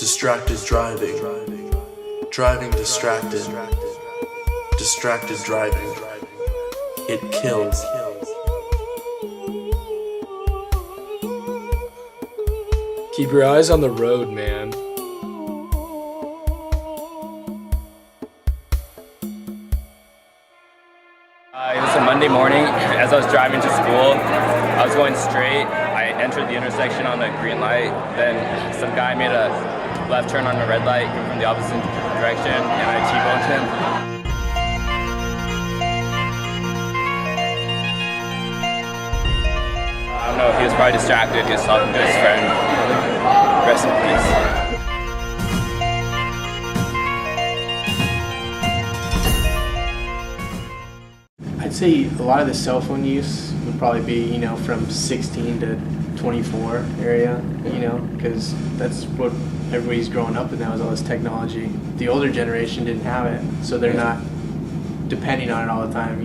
Distracted driving. Driving distracted. Distracted driving. It kills. Keep your eyes on the road, man. It was a Monday morning. As I was driving to school, I was going straight. I entered the intersection on a green light. Then some guy made a left turn on a red light from the opposite direction, and I T-boned him. I don't know, he was probably distracted. He was talking to his friend. Rest in peace. I'd say a lot of the cell phone use would probably be, from 16 to 24 area, because that's what everybody's growing up with now is all this technology. The older generation didn't have it, so they're not depending on it all the time,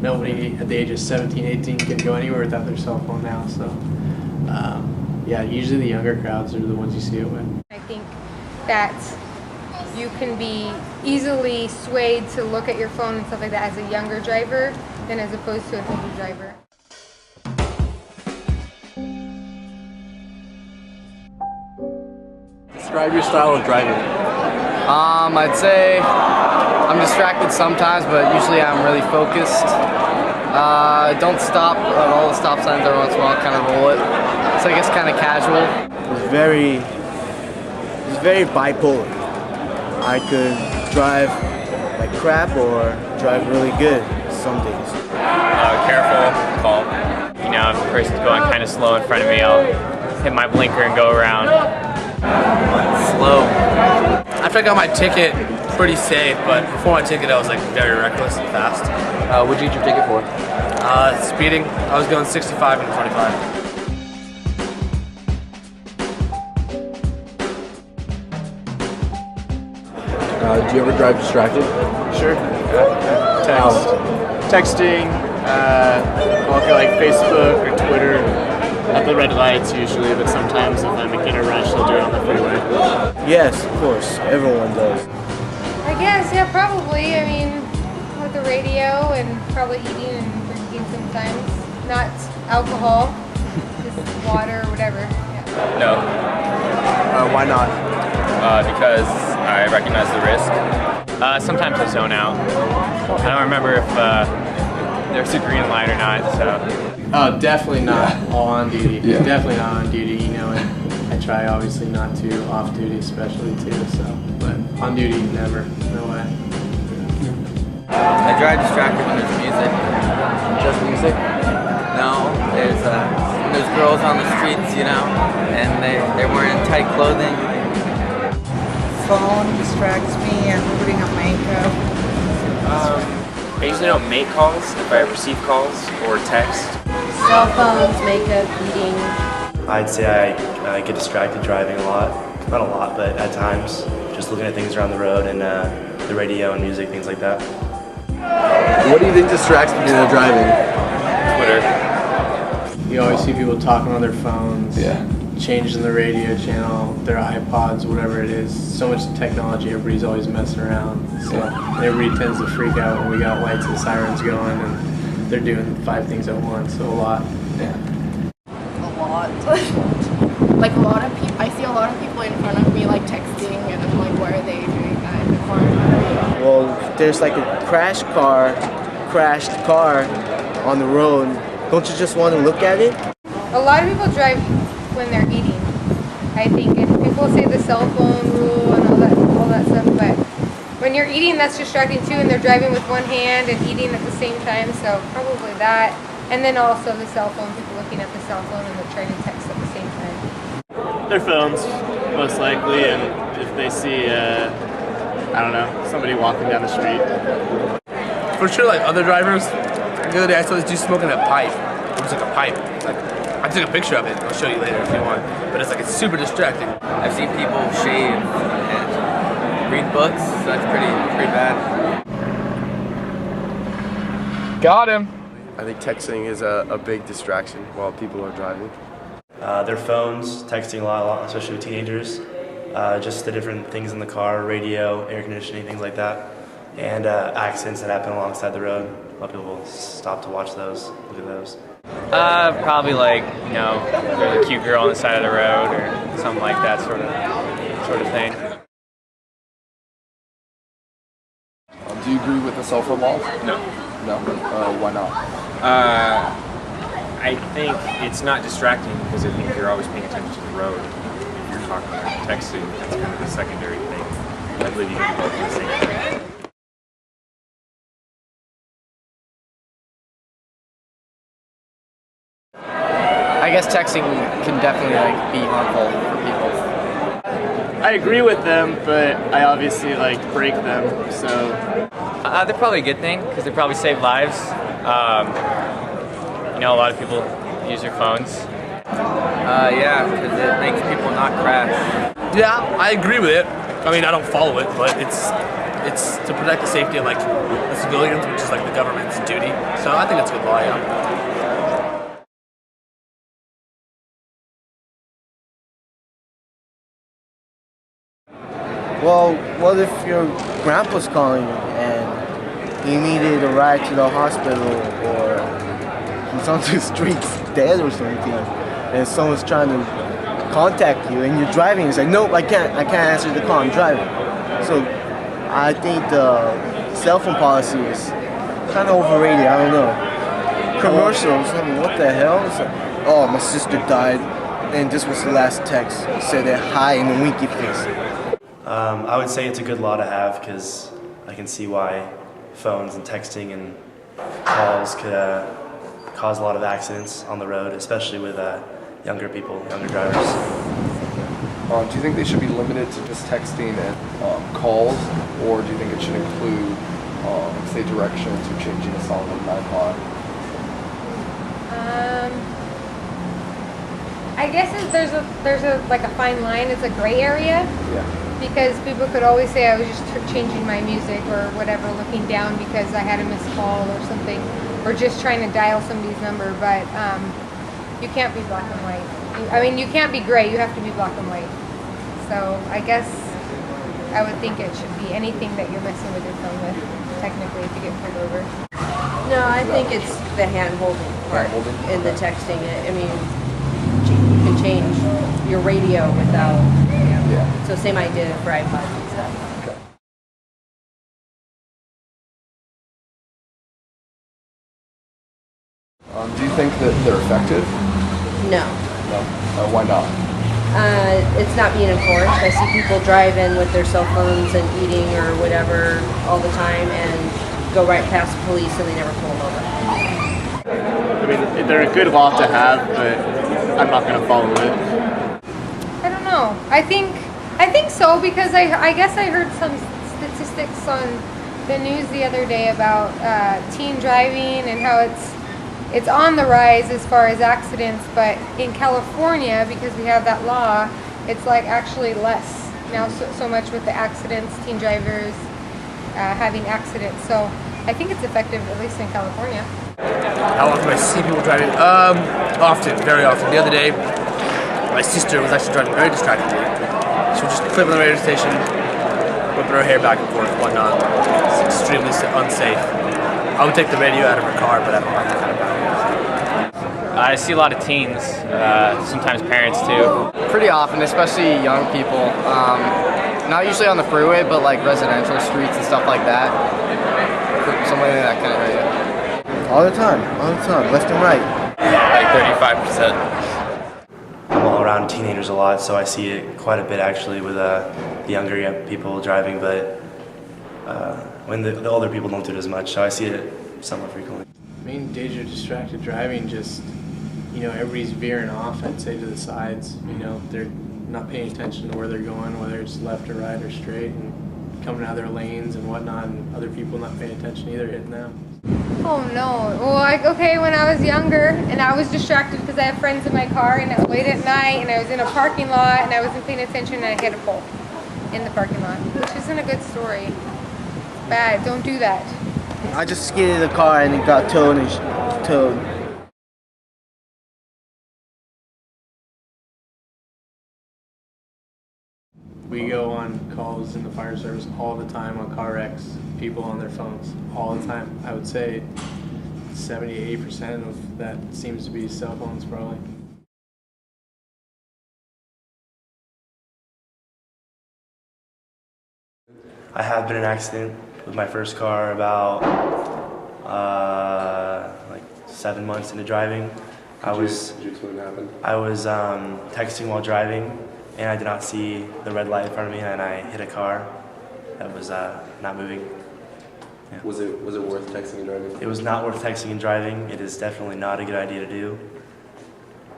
Nobody at the age of 17, 18 can go anywhere without their cell phone now, so yeah, usually the younger crowds are the ones you see it with. I think that you can be easily swayed to look at your phone and stuff like that as a younger driver than as opposed to an older driver. Describe your style of driving. I'd say I'm distracted sometimes, but usually I'm really focused. Don't stop at all the stop signs every once in a while, kind of roll it. So I guess kind of casual. It's very bipolar. I could drive like crap or drive really good some days. Careful, calm. If a person's going kind of slow in front of me, I'll hit my blinker and go around. Slow. After I got my ticket, pretty safe, but before my ticket I was like very reckless and fast. What'd you get your ticket for? Speeding. I was going 65 and 25. Do you ever drive distracted? Sure. Texting, walking like Facebook or Twitter at the red lights usually, but sometimes if I'm in a rush, I'll do it on the freeway. Yes, of course, everyone does. I guess, yeah, probably. I mean, with the radio and probably eating and drinking sometimes. Not alcohol, just water or whatever. Yeah. No. Why not? Because I recognize the risk. Sometimes I zone out. I don't remember if there's a green light or not, so. Oh, definitely not all on duty. Yeah. Definitely not on duty, and I try obviously not to off duty especially too, so, but on duty, never, no way. I drive distracted when there's music. Just music? No, there's girls on the streets, and they're wearing tight clothing. Phone distracts me and putting on makeup. I usually don't make calls if I receive calls or text. Cell phones, makeup, eating. I'd say I get distracted driving a lot. Not a lot, but at times. Just looking at things around the road and the radio and music, things like that. What do you think distracts people while driving? Twitter. You always see people talking on their phones. Yeah. Changing the radio channel, their iPods, whatever it is. So much technology, everybody's always messing around. So everybody tends to freak out when we got lights and sirens going and they're doing 5 things at once, so a lot. A lot. Like a lot of people, I see a lot of people in front of me like texting and I'm like, why are they doing that in the car? Well, there's like a crashed car on the road. Don't you just want to look at it? A lot of people drive when they're eating, I think, and people say the cell phone rule and all that stuff, but when you're eating, that's distracting too, and they're driving with one hand and eating at the same time, so probably that, and then also the cell phone, people looking at the cell phone and they're trying to text at the same time. Their phones, most likely, and if they see, somebody walking down the street. For sure, like other drivers, the other day I saw this dude smoking a pipe. It was like a pipe. I took a picture of it. I'll show you later if you want. But it's super distracting. I've seen people shave and read books, so that's pretty bad. Got him. I think texting is a big distraction while people are driving. Their phones, texting a lot, especially with teenagers. just the different things in the car, radio, air conditioning, things like that, and accidents that happen alongside the road. A lot of people will stop to watch those, look at those. Probably like, you know, there's a cute girl on the side of the road or something like that sort of thing. Do you agree with the cell phone laws? No. No. Why not? I think it's not distracting because I think you're always paying attention to the road. If you're talking or texting, that's kind of a secondary thing. I believe you can both do the same thing. I guess texting can definitely like be harmful for people. I agree with them, but I obviously like break them, so. They're probably a good thing because they probably save lives. You know, a lot of people use their phones. Yeah, because it makes people not crash. Yeah, I agree with it. I mean, I don't follow it, but it's to protect the safety of like the civilians, which is like the government's duty. So I think it's a good law, yeah. Well, what if your grandpa's calling you and he needed a ride to the hospital or he's on the streets dead or something and someone's trying to contact you and you're driving, it's like, nope, I can't answer the call, I'm driving. So I think the cell phone policy is kind of overrated, I don't know. Commercials, I mean, what the hell? It's like, oh, my sister died and this was the last text. He said that hi in a winky face. I would say it's a good law to have because I can see why phones and texting and calls could cause a lot of accidents on the road, especially with younger people, younger drivers. Do you think they should be limited to just texting and calls, or do you think it should include, say, directions or changing a song on an iPod? I guess there's a like a fine line. It's a gray area. Yeah. Because people could always say I was just changing my music or whatever, looking down because I had a missed call or something, or just trying to dial somebody's number. But you can't be black and white. I mean, you can't be gray. You have to be black and white. So I guess I would think it should be anything that you're messing with your phone with, technically, to get pulled over. No, I think it's the hand holding part in the texting. I mean, you can change your radio without. Yeah. So same idea for iPods and stuff. Okay. Do you think that they're effective? No. No. Why not? It's not being enforced. I see people driving with their cell phones and eating or whatever all the time and go right past the police and they never pull them over. I mean, they're a good law to have, but I'm not going to follow it. I don't know. I think so because I guess I heard some statistics on the news the other day about teen driving and how it's on the rise as far as accidents, but in California, because we have that law, it's like actually less now, so much with the accidents, teen drivers having accidents. So I think it's effective, at least in California. How often do I see people driving? Often, very often. The other day, my sister was actually driving very distractedly. She would just clip on the radio station, whipping her hair back and forth, whatnot. It's extremely unsafe. I would take the radio out of her car, but I don't like that kind of driving. I see a lot of teens, sometimes parents too. Pretty often, especially young people. Not usually on the freeway, but like residential streets and stuff like that. Somewhere in that kind of area. All the time, left and right. Like 35%. I'm all around teenagers a lot, so I see it quite a bit actually with the younger people driving, but when the older people don't do it as much, so I see it somewhat frequently. Main danger of distracted driving, just, you know, everybody's veering off, I'd say, to the sides. You know, they're not paying attention to where they're going, whether it's left or right or straight, and coming out of their lanes and whatnot, and other people not paying attention either, hitting them. Oh no. Well, okay, when I was younger and I was distracted because I have friends in my car and it was late at night and I was in a parking lot and I wasn't paying attention and I hit a pole in the parking lot, which isn't a good story. Bad. Don't do that. I just skidded the car and it got towed and towed. We go on calls in the fire service all the time on car wrecks, people on their phones all the time. I would say 70-80% of that seems to be cell phones probably. I have been in an accident with my first car about like 7 months into driving. Did you explain what happened? I was texting while driving, and I did not see the red light in front of me, and I hit a car that was not moving. Yeah. Was it worth texting and driving? It was not worth texting and driving. It is definitely not a good idea to do.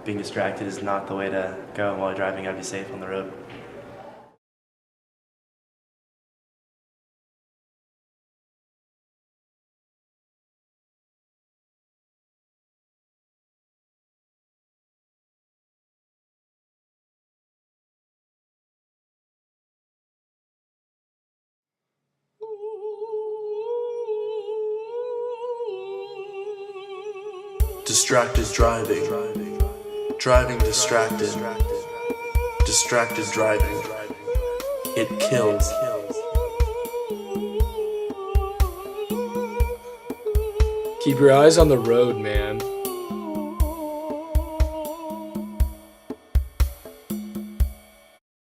Being distracted is not the way to go while driving. I'd be safe on the road. Distracted driving. Driving distracted. Distracted driving. It kills. Keep your eyes on the road, man.